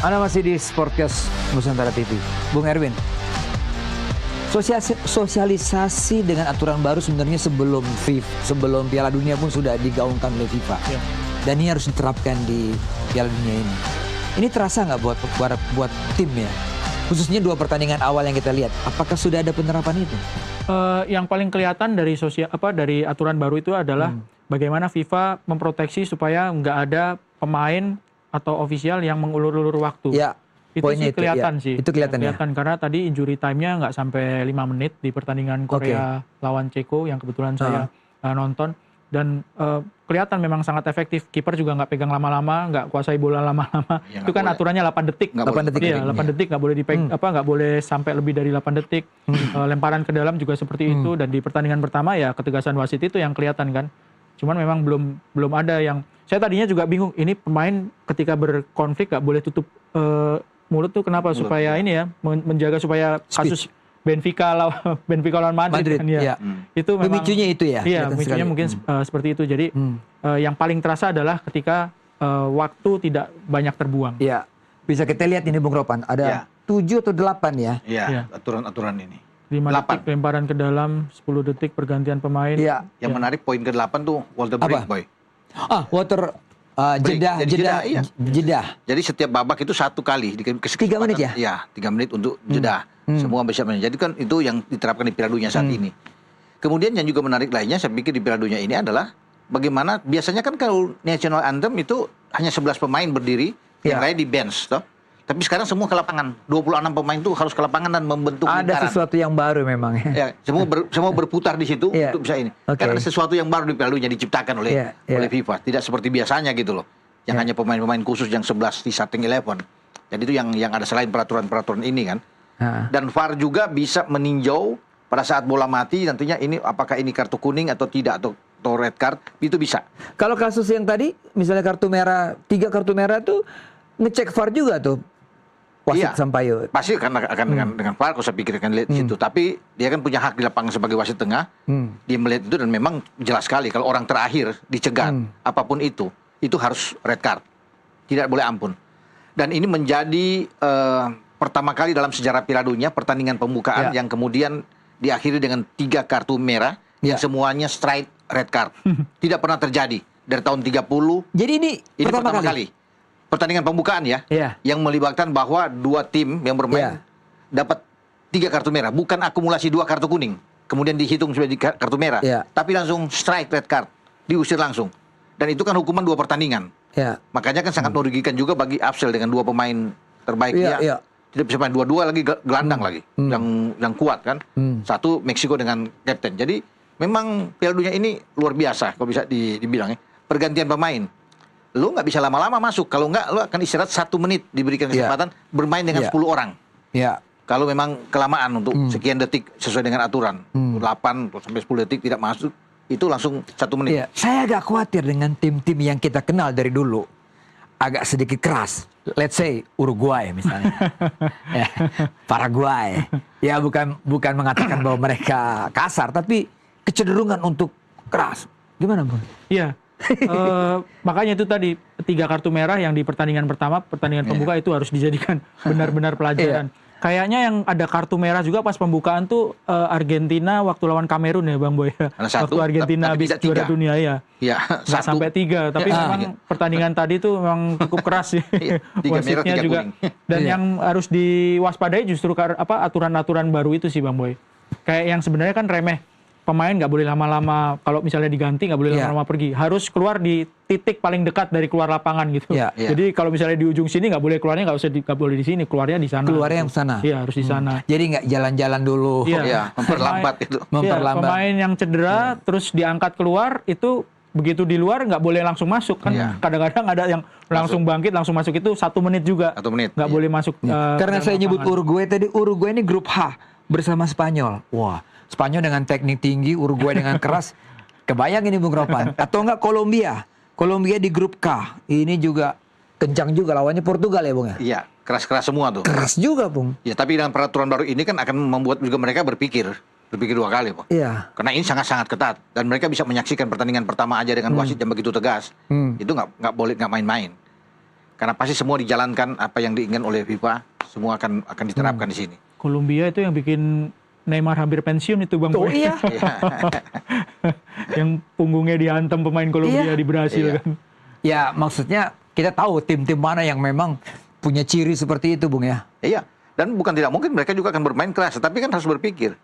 Anda masih di Sportcast Nusantara TV. Bung Erwin, sosialisasi dengan aturan baru sebenarnya sebelum Piala Dunia pun sudah digaungkan oleh FIFA. Ya. Dan ini harus diterapkan di Piala Dunia ini. Ini terasa nggak buat tim ya? Khususnya 2 pertandingan awal yang kita lihat. Apakah sudah ada penerapan itu? Yang paling kelihatan dari dari aturan baru itu adalah bagaimana FIFA memproteksi supaya nggak ada pemain atau ofisial yang mengulur-ulur waktu. Ya, Itu poinnya sih kelihatan ya. sih. Itu kelihatan ya. Karena tadi injury time-nya nggak sampai 5 menit di pertandingan Korea lawan Ceko yang kebetulan saya nonton. Dan kelihatan memang sangat efektif. Kiper juga nggak pegang lama-lama, nggak kuasai bola lama-lama. Ya, itu kan boleh. aturannya 8 detik. 8 detik. Iya, 8 detik nggak boleh nggak boleh sampai lebih dari 8 detik. Lemparan ke dalam juga seperti itu. Dan di pertandingan pertama ya ketegasan wasit itu yang kelihatan kan. Cuman memang belum ada yang. Saya tadinya juga bingung. Ini pemain ketika berkonflik nggak boleh tutup mulut tuh kenapa? Supaya ini ya menjaga supaya kasus Benfica lawan Madrid kan ya. Itu memang pemicunya itu ya. Iya, pemicunya mungkin seperti itu. Jadi yang paling terasa adalah ketika waktu tidak banyak terbuang. Iya. Bisa kita lihat ini Bung Ropan, ada 7 atau 8 ya. Iya, aturan-aturan ini. 5 detik lemparan ke dalam, 10 detik pergantian pemain. Iya. Yang menarik poin ke-8 tuh water break, Boy. Jeda. Jadi setiap babak itu 1 kali. 3 menit ya? Iya, 3 menit untuk jeda. Semua bisa menit. Jadi kan itu yang diterapkan di Piala Dunia saat ini. Kemudian yang juga menarik lainnya, saya pikir di Piala Dunia ini adalah bagaimana biasanya kan kalau national anthem itu hanya 11 pemain berdiri, yang lain di bench, toh. Tapi sekarang semua ke lapangan. 26 pemain itu harus ke lapangan dan membentuk lingkaran. Ada sesuatu yang baru memang ya. Ya, semua berputar di situ untuk bisa ini. Kan ada sesuatu yang baru di Piala Dunia diciptakan oleh FIFA. Tidak seperti biasanya gitu loh. Yang hanya pemain-pemain khusus yang 11 di starting 11. Jadi itu yang ada selain peraturan-peraturan ini kan. Dan VAR juga bisa meninjau pada saat bola mati nantinya ini apakah ini kartu kuning atau tidak atau red card, itu bisa. Kalau kasus yang tadi misalnya kartu merah, 3 kartu merah tuh ngecek VAR juga tuh. Wasit Sampaio. Pasti akan dengan VAR, kalau saya pikir akan lihat di situ. Tapi dia kan punya hak di lapangan sebagai wasit tengah. Dia melihat itu dan memang jelas sekali kalau orang terakhir dicegat apapun itu harus red card. Tidak boleh ampun. Dan ini menjadi pertama kali dalam sejarah Piala Dunia pertandingan pembukaan yang kemudian diakhiri dengan 3 kartu merah yang semuanya straight red card. Tidak pernah terjadi dari tahun 30. Jadi ini pertama kali. Pertandingan pembukaan yang melibatkan bahwa 2 tim yang bermain dapat 3 kartu merah, bukan akumulasi 2 kartu kuning kemudian dihitung sebagai kartu merah, tapi langsung straight red card, diusir langsung. Dan itu kan hukuman 2 pertandingan. Makanya kan sangat merugikan juga bagi Afsel dengan 2 pemain terbaik dia. Tidak bisa main dua-dua lagi, gelandang lagi yang kuat kan. Satu Meksiko dengan kapten. Jadi memang Piala Dunia ini luar biasa kalau bisa dibilang ya. Pergantian pemain. Lu nggak bisa lama-lama masuk. Kalau nggak, lu akan istirahat 1 menit, diberikan kesempatan bermain dengan 10 orang. Kalau memang kelamaan untuk sekian detik sesuai dengan aturan, 8 sampai 10 detik tidak masuk, itu langsung 1 menit. Saya agak khawatir dengan tim-tim yang kita kenal dari dulu. Agak sedikit keras. Let's say Uruguay misalnya. Paraguay. Ya bukan mengatakan bahwa mereka kasar, tapi kecenderungan untuk keras. Gimana, Bang? Iya. Makanya itu tadi 3 kartu merah yang di pertandingan pertama, pertandingan pembuka itu harus dijadikan benar-benar pelajaran. Kayaknya yang ada kartu merah juga pas pembukaan tuh Argentina waktu lawan Kamerun ya Bang Boy. Waktu Argentina habis juara dunia ya. Nggak sampai 3, tapi memang pertandingan tadi tuh memang cukup keras sih. 3 merah, 3 juga. kuning. Dan yang harus diwaspadai justru aturan-aturan baru itu sih Bang Boy. Kayak yang sebenarnya kan remeh. Pemain nggak boleh lama-lama, kalau misalnya diganti nggak boleh lama-lama pergi. Harus keluar di titik paling dekat dari keluar lapangan gitu. Jadi kalau misalnya di ujung sini nggak boleh keluarnya, nggak boleh di sini, keluarnya di sana. Keluarnya yang sana. Iya, harus di sana. Jadi nggak jalan-jalan dulu. Memperlambat itu. Memperlambat. Pemain yang cedera terus diangkat keluar itu begitu di luar nggak boleh langsung masuk kan. Kadang-kadang ada yang langsung bangkit langsung masuk itu 1 menit juga. 1 menit. Nggak boleh masuk. Karena saya nyebut Uruguay tadi, Uruguay ini grup H bersama Spanyol. Wah. Spanyol dengan teknik tinggi, Uruguay dengan keras. Kebayang ini Bung Ropan. Atau enggak Kolombia. Kolombia di grup K. Ini juga kencang juga lawannya Portugal ya Bung ya? Iya, keras-keras semua tuh. Keras juga Bung. Ya, tapi dengan peraturan baru ini kan akan membuat juga mereka berpikir 2 kali, Bung. Iya. Karena ini sangat-sangat ketat dan mereka bisa menyaksikan pertandingan pertama aja dengan wasit yang begitu tegas. Itu nggak boleh, nggak main-main. Karena pasti semua dijalankan apa yang diinginkan oleh FIFA, semua akan diterapkan di sini. Kolombia itu yang bikin Neymar hampir pensiun itu Bang Boy. iya. Yang punggungnya dihantam pemain Kolombia di Brasil kan. Ya maksudnya kita tahu tim-tim mana yang memang punya ciri seperti itu Bung ya. Iya, dan bukan tidak mungkin mereka juga akan bermain keras, tapi kan harus berpikir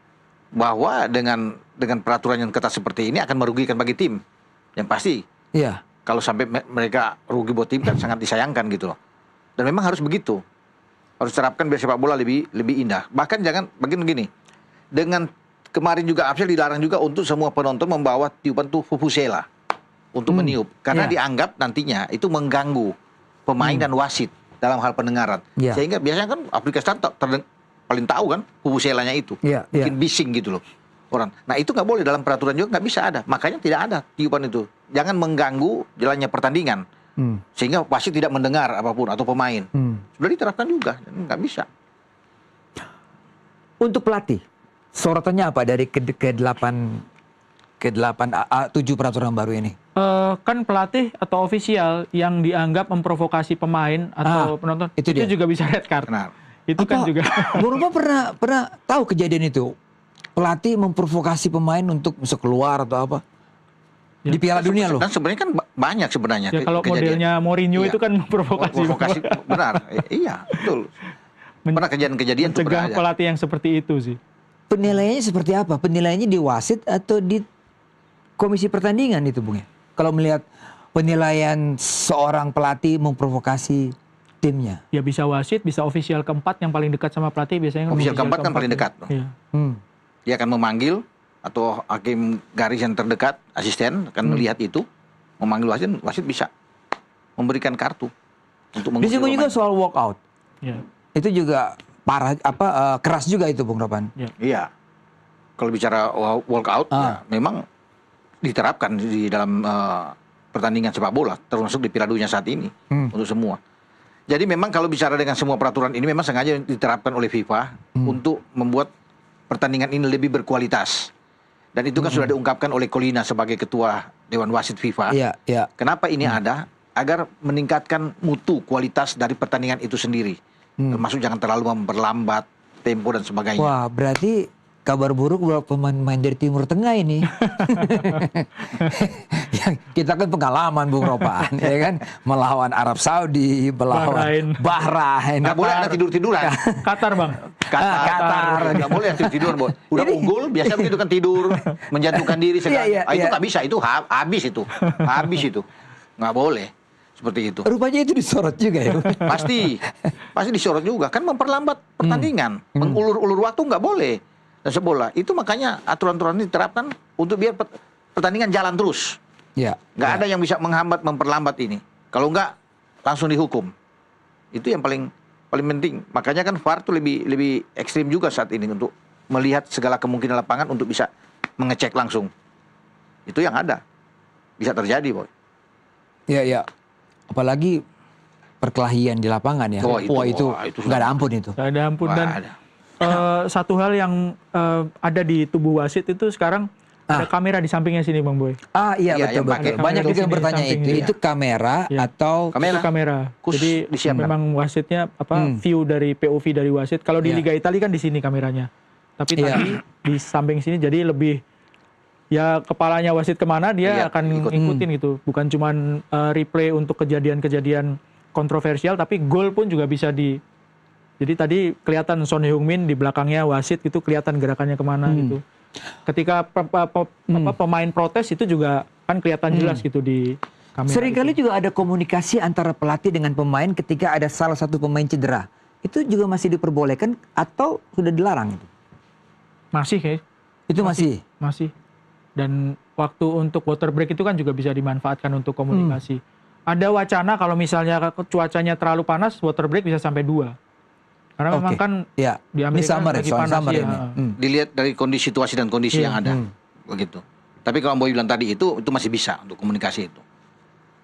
bahwa dengan peraturan yang ketat seperti ini akan merugikan bagi tim. Yang pasti. Iya. Kalau sampai mereka rugi buat tim kan sangat disayangkan gitu loh. Dan memang harus begitu. Harus terapkan biar sepak bola lebih indah. Bahkan jangan begini. Dengan kemarin juga AFC dilarang juga untuk semua penonton membawa tiupan tuh vuvuzela untuk meniup karena dianggap nantinya itu mengganggu pemain dan wasit dalam hal pendengaran. Sehingga biasanya kan Afrika Selatan paling tahu kan vuvuzelanya itu. Bikin bising gitu loh. Orang. Nah itu nggak boleh dalam peraturan juga nggak bisa ada. Makanya tidak ada tiupan itu. Jangan mengganggu jalannya pertandingan. Sehingga wasit tidak mendengar apapun atau pemain. Sudah diterapkan juga, nggak bisa. Untuk pelatih, sorotannya apa dari ke-7 peraturan baru ini? Kan pelatih atau ofisial yang dianggap memprovokasi pemain atau penonton itu juga bisa red card. Itu kan juga. Bung Ropan pernah tahu kejadian itu? Pelatih memprovokasi pemain untuk bisa keluar atau apa? Di Piala Dunia loh. Dan sebenarnya kan banyak sebenarnya. Ya, kalau modelnya Mourinho itu kan memprovokasi. Benar. Iya, betul. Pernah kejadian-kejadian itu mencegah pelatih yang seperti itu sih. Penilaiannya seperti apa? Penilaiannya di wasit atau di komisi pertandingan itu Bung ya? Kalau melihat penilaian seorang pelatih memprovokasi timnya. Ya bisa wasit, bisa ofisial keempat yang paling dekat sama pelatih biasanya kan. Ofisial keempat kan paling dekat. Iya. Dia akan memanggil atau hakim garis yang terdekat, asisten akan melihat itu, memanggil wasit bisa memberikan kartu untuk mengusir disinggung juga soal walkout. Itu juga parah keras juga itu Bung Ropan. Iya. Kalau bicara walkout ya memang diterapkan di dalam pertandingan sepak bola termasuk di Piala Dunia saat ini untuk semua. Jadi memang kalau bicara dengan semua peraturan ini memang sengaja diterapkan oleh FIFA untuk membuat pertandingan ini lebih berkualitas. Dan itu kan sudah diungkapkan oleh Colina sebagai ketua Dewan Wasit FIFA. Kenapa ini ada? Agar meningkatkan mutu kualitas dari pertandingan itu sendiri. Termasuk jangan terlalu memperlambat tempo dan sebagainya. Wah, berarti kabar buruk buat pemain dari Timur Tengah ini. Yang kita kan pengalaman Bung Ropan, ya kan, melawan Arab Saudi, melawan Bahrain. Nggak boleh ada tidur-tiduran. Qatar Bang. Qatar. Nggak boleh tidur-tiduran. Udah unggul, biasa begitu kan tidur, menjatuhkan diri segala. Itu nggak bisa, itu habis itu. Nggak boleh. Seperti itu. Rupanya itu disorot juga ya. Pasti disorot juga. Kan memperlambat pertandingan. Mengulur-ulur waktu nggak boleh. Dan sebola. Itu makanya aturan-aturan ini diterapkan untuk biar pertandingan jalan terus. Nggak ada yang bisa menghambat, memperlambat ini. Kalau nggak, langsung dihukum. Itu yang paling penting. Makanya kan VAR itu lebih ekstrim juga saat ini untuk melihat segala kemungkinan lapangan untuk bisa mengecek langsung. Itu yang ada. Bisa terjadi, Boy. Iya. Apalagi perkelahian di lapangan ya. Itu nggak ada ampun itu. Nggak ada ampun. Dan satu hal yang ada di tubuh wasit itu sekarang ada kamera di sampingnya sini Bang Boy. Iya betul. Banyak juga yang bertanya itu kamera atau kamera. Jadi memang wasitnya view dari POV dari wasit. Kalau di Liga Italia kan di sini kameranya. Tapi tadi di samping sini jadi lebih ya kepalanya wasit kemana dia akan ngikutin gitu. Bukan cuman replay untuk kejadian-kejadian kontroversial tapi gol pun juga bisa jadi tadi kelihatan Son Heung-min di belakangnya wasit gitu kelihatan gerakannya kemana gitu. Ketika pemain protes itu juga kan kelihatan jelas gitu di kamera. Seringkali juga ada komunikasi antara pelatih dengan pemain ketika ada salah satu pemain cedera. Itu juga masih diperbolehkan atau sudah dilarang itu? Masih kayak. Itu masih. Dan waktu untuk water break itu kan juga bisa dimanfaatkan untuk komunikasi. Ada wacana kalau misalnya cuacanya terlalu panas, water break bisa sampai 2. Karena memang kan di Amerika lagi panas ya. Dilihat dari situasi dan kondisi yang ada. Begitu. Tapi kalau Boy bilang tadi itu masih bisa untuk komunikasi itu.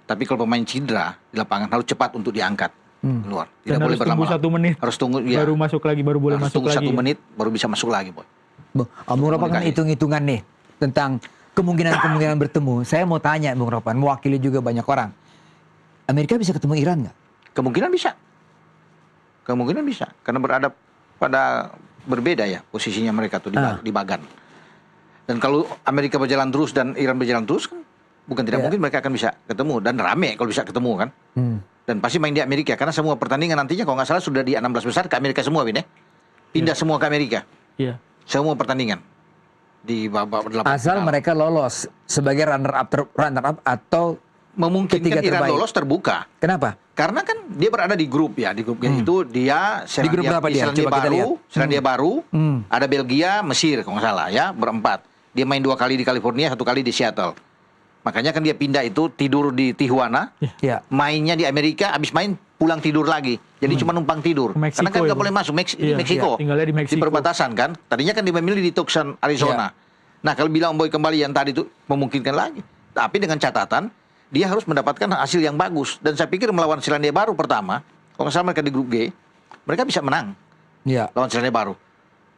Tapi kalau pemain cedera di lapangan harus cepat untuk diangkat keluar. Tidak boleh berlama-lama. Harus tunggu 1 menit. Harus tunggu baru masuk lagi, baru boleh masuk lagi. Tunggu 1 menit baru bisa masuk lagi, Boy. Bung Ropan kan hitung-hitungan nih tentang kemungkinan bertemu. Saya mau tanya Bung Ropan, mewakili juga banyak orang. Amerika bisa ketemu Iran nggak? Kemungkinan bisa. Kemungkinan bisa. Karena berada pada berbeda ya posisinya mereka tuh di bagan. Dan kalau Amerika berjalan terus dan Iran berjalan terus kan bukan tidak mungkin mereka akan bisa ketemu. Dan rame kalau bisa ketemu kan. Dan pasti main di Amerika. Karena semua pertandingan nantinya kalau nggak salah sudah di 16 besar ke Amerika semua, Bin. Pindah semua ke Amerika. Iya. Semua pertandingan. Di babak 8 Asal mereka lolos sebagai runner up atau memungkinkan Iran terbaik. lolos terbuka. Kenapa? Karena kan dia berada di grup ya, di grup itu dia di grup berapa dia? Coba kita lihat. Selandia Baru, ada Belgia, Mesir kalau nggak salah ya, berempat. Dia main 2 kali di California, 1 kali di Seattle. Makanya kan dia pindah itu tidur di Tijuana, mainnya di Amerika, habis main pulang tidur lagi. Jadi cuma numpang tidur. Meksiko, karena kan nggak boleh masuk Meksiko. Tinggalnya di Meksiko. Di perbatasan kan. Tadinya kan dia memilih di Tucson, Arizona. Nah kalau bilang Boy kembali yang tadi itu memungkinkan lagi. Tapi dengan catatan dia harus mendapatkan hasil yang bagus. Dan saya pikir melawan Selandia Baru pertama, kalau nggak salah mereka di grup G, mereka bisa menang lawan Selandia Baru.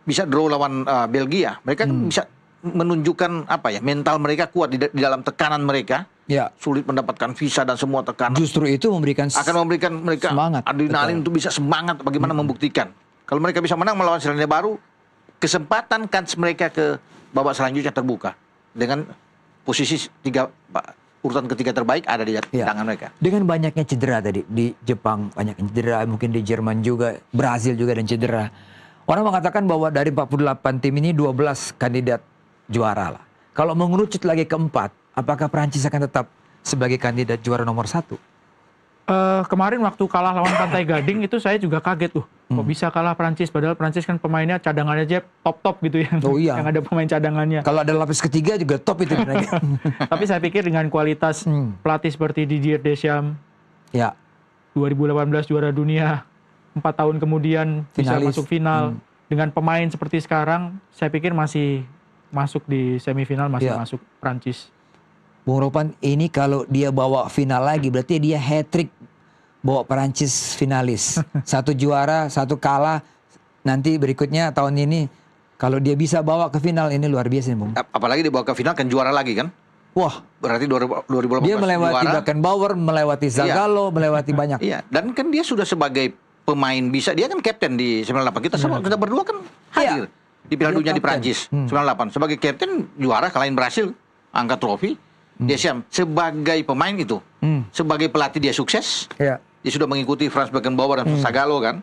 Bisa draw lawan Belgia. Mereka kan bisa menunjukkan apa ya, mental mereka kuat di dalam tekanan mereka. Sulit mendapatkan visa dan semua tekanan. Justru itu akan memberikan mereka semangat, adrenalin untuk bisa semangat bagaimana membuktikan. Kalau mereka bisa menang melawan Selandia Baru, kesempatan kans mereka ke babak selanjutnya terbuka dengan posisi urutan ketiga terbaik ada di tangan mereka. Dengan banyaknya cedera tadi di Jepang, banyak yang cedera, mungkin di Jerman juga, Brazil juga dan cedera. Orang mengatakan bahwa dari 48 tim ini 12 kandidat juara lah. Kalau mengerucut lagi ke 4, apakah Prancis akan tetap sebagai kandidat juara nomor 1? Kemarin waktu kalah lawan Pantai Gading itu saya juga kaget tuh. Kok bisa kalah Prancis, padahal Prancis kan pemainnya cadangannya aja top gitu ya. Yang ada pemain cadangannya. Kalau ada lapis ketiga juga top itu mereka. Tapi saya pikir dengan kualitas pelatih seperti Didier Deschamps, 2018 juara dunia, 4 tahun kemudian bisa masuk final. Dengan pemain seperti sekarang, saya pikir masih masuk di semifinal, masih masuk Prancis. Bung Ropan, ini kalau dia bawa final lagi berarti dia hat-trick bawa Perancis finalis. 1 juara, 1 kalah. Nanti berikutnya tahun ini kalau dia bisa bawa ke final ini luar biasa nih, Bung. Apalagi dibawa ke final kan juara lagi kan? Wah, berarti 2018 dia melewati juara. Beckenbauer, melewati Zagallo, melewati banyak. Iya, dan kan dia sudah sebagai pemain bisa, dia kan kapten di 98. Kita berdua kan hadir di Piala Dunia di Prancis 98 sebagai kapten, juara kalahin Brasil, angkat trofi. Dia sebagai pemain itu, sebagai pelatih dia sukses. Dia sudah mengikuti Franz Beckenbauer dan Zagallo kan.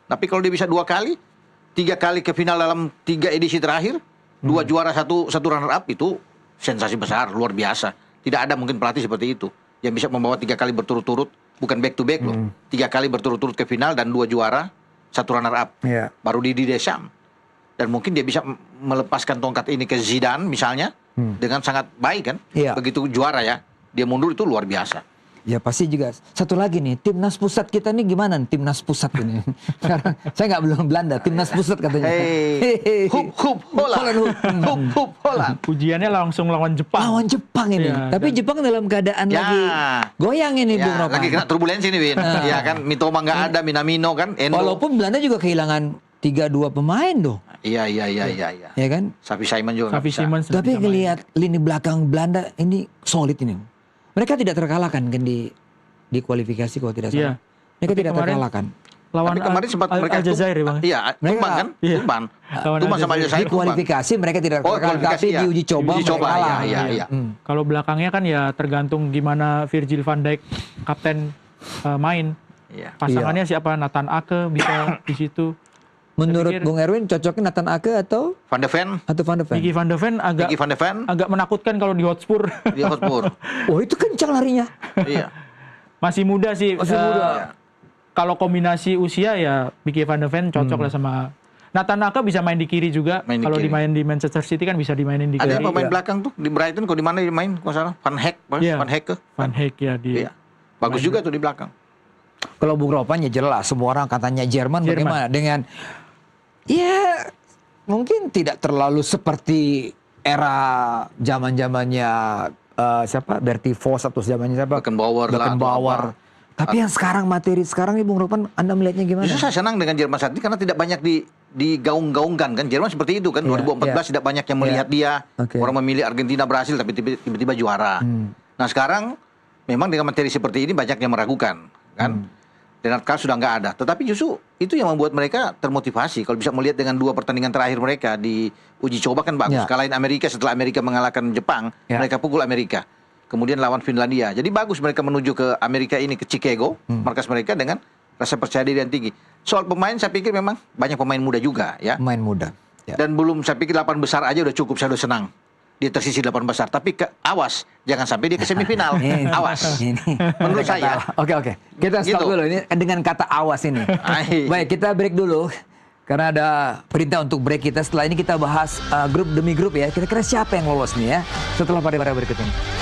Tapi kalau dia bisa 2 kali, 3 kali ke final dalam 3 edisi terakhir, 2 juara, 1 runner up, itu sensasi besar, luar biasa. Tidak ada mungkin pelatih seperti itu yang bisa membawa 3 kali berturut-turut, bukan back to back loh. 3 kali berturut-turut ke final dan 2 juara, 1 runner up. Baru Didier Deschamps. Dan mungkin dia bisa melepaskan tongkat ini ke Zidane misalnya dengan sangat baik kan. Begitu juara ya, dia mundur itu luar biasa. Ya pasti juga. Satu lagi nih, timnas pusat kita nih gimana nih, timnas pusat ini? Sekarang saya nggak bilang Belanda, timnas pusat katanya. Hup Holland. Ujiannya langsung lawan Jepang. Lawan Jepang ini. Tapi Jepang dalam keadaan lagi goyang ini, Bung Ropan. Lagi kena turbulensi nih, Win. Ya kan, Mitoma nggak ada, Minamino kan, Endo. Walaupun Belanda juga kehilangan 3-2 pemain loh. Iya. Ya kan? Xavi Simons juga. Tapi ngelihat lini belakang Belanda ini solid ini. Mereka tidak terkalahkan kan di kualifikasi kalau tidak salah. Mereka tidak terkalahkan. Lawan kemarin sempat mereka Aljazair ya, Bang. Iya, tumbang kan? Tumbang sama Aljazair. Di kualifikasi mereka tidak terkalahkan, tapi di uji coba mereka kalah. Iya. Kalau belakangnya kan ya tergantung gimana Virgil van Dijk kapten main. Pasangannya siapa? Nathan Ake bisa di situ. Menurut Bung Erwin cocoknya Nathan Ake atau Van de Ven? Atau Van de Ven? Gigi Van de Ven agak menakutkan kalau di Hotspur. Di Hotspur. Oh, itu kencang larinya. Iya. Masih muda sih. Masih muda. Kalau kombinasi usia ya Gigi Van de Ven cocok lah sama Nathan Ake bisa main di kiri juga. Kalau dimain di Manchester City kan bisa dimainin di kiri. Ada pemain belakang tuh di Brighton, kalau di mana dia main? Kalau salah Van Heck, Van Heck ya di. Bagus juga tuh di belakang. Kalau Bung Ropan ya jelas, semua orang katanya Jerman. Bagaimana dengan ya mungkin tidak terlalu seperti era zaman-zamannya siapa? Bertie Vos atau zamannya siapa? Beckenbauer. Tapi yang sekarang materi sekarang nih Bung Ropan, Anda melihatnya gimana? Justru saya senang dengan Jerman saat ini karena tidak banyak digaung-gaungkan kan. Jerman seperti itu kan, 2014 tidak banyak yang melihat dia. Orang memilih Argentina, Brasil tapi tiba-tiba juara. Nah sekarang memang dengan materi seperti ini banyak yang meragukan kan. Lennart Carl sudah nggak ada. Tetapi justru itu yang membuat mereka termotivasi. Kalau bisa melihat dengan 2 pertandingan terakhir mereka di uji coba kan bagus. Kalahin Amerika setelah Amerika mengalahkan Jepang, mereka pukul Amerika. Kemudian lawan Finlandia. Jadi bagus mereka menuju ke Amerika ini, ke Chicago, markas mereka dengan rasa percaya diri yang tinggi. Soal pemain saya pikir memang banyak pemain muda juga ya. Pemain muda. Ya. Dan belum, saya pikir 8 besar aja udah cukup, saya udah senang. Dia tersisi 8 besar, tapi awas jangan sampai dia ke semifinal. Awas. Menurut saya. Oke. Kita stop dulu ini dengan kata awas ini. Baik, kita break dulu. Karena ada perintah untuk break kita. Setelah ini kita bahas grup demi grup ya. Kira-kira siapa yang lolos nih ya setelah pada berikut ini.